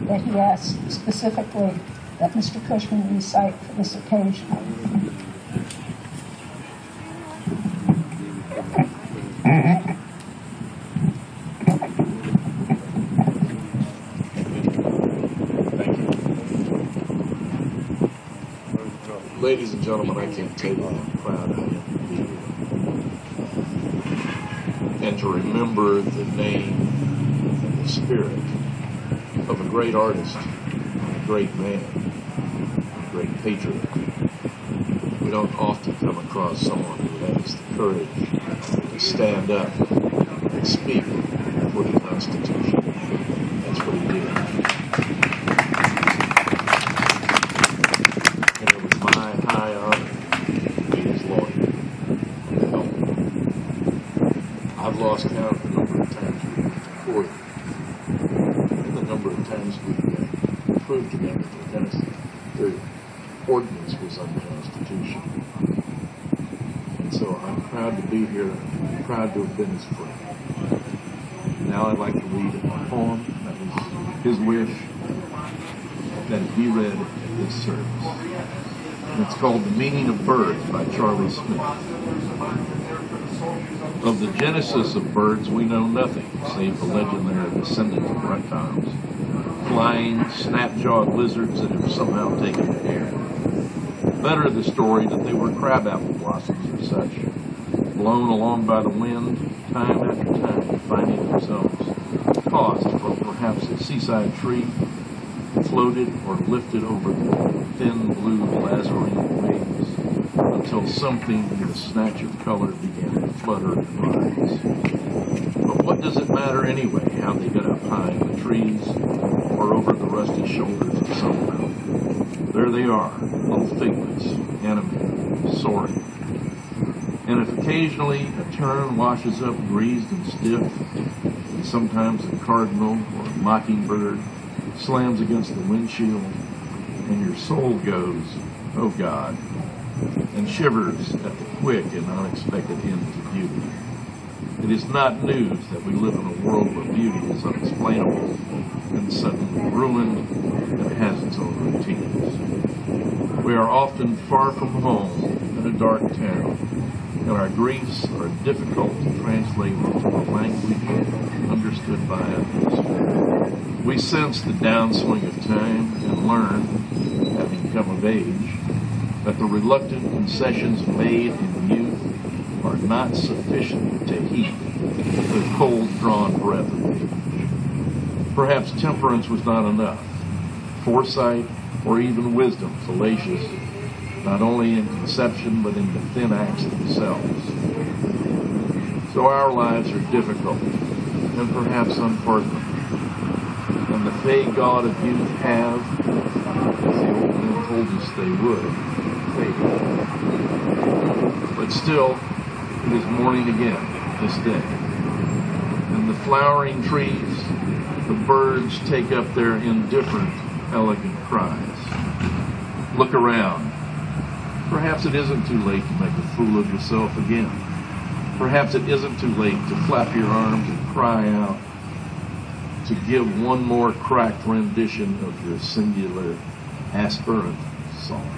that he asked specifically that Mr. Cushman recite for this occasion. Ladies and gentlemen, I can't tell you how proud I am to be here and to remember the name and the spirit of a great artist, a great man, a great patriot. We don't often come across someone who has the courage to stand up and speak for the Constitution. That's what he did. And it was my high honor to be his lawyer and to help him. I've lost count of the number of times we've been before you, and the number of times we proved to them that the ordinance was unconstitutional. And so I'm proud to be here, I'm proud to have been his friend. Now I'd like to read a poem that was his wish that it be read at this service. And it's called The Meaning of Birds by Charlie Smith. Of the genesis of birds we know nothing, save the legend they are descendants of reptiles, flying, snap-jawed lizards that have somehow taken the air. Better the story that they were crabapple blossoms or such, blown along by the wind, time after time, finding themselves tossed from perhaps a seaside tree, floated or lifted over the thin blue lazarine waves, until something in a snatch of color began to flutter and rise. But what does it matter anyway, how they get up high in the trees, or over the rusty shoulders of some mountain? There they are, little figments, animated, soaring. And if occasionally a tern washes up greased and stiff, and sometimes a cardinal or a mockingbird slams against the windshield, and your soul goes, oh God, and shivers at the quick and unexpected end to beauty. It is not news that we live in a world where beauty is unexplainable and suddenly ruined and has its own routines. We are often far from home in a dark town, and our griefs are difficult to translate into a language understood by others. We sense the downswing of time and learn, having come of age, that the reluctant concessions made in youth are not sufficient to heat the cold-drawn breath of age. Perhaps temperance was not enough, foresight or even wisdom fallacious, not only in conception but in the thin acts themselves. So our lives are difficult and perhaps unpardonable, and the vague God of youth have, as the old men told us they would, failed. But still, it is morning again this day, and the flowering trees, the birds take up their indifferent, elegant cries. Look around. Perhaps it isn't too late to make a fool of yourself again. Perhaps it isn't too late to flap your arms and cry out, to give one more cracked rendition of your singular aspirant song.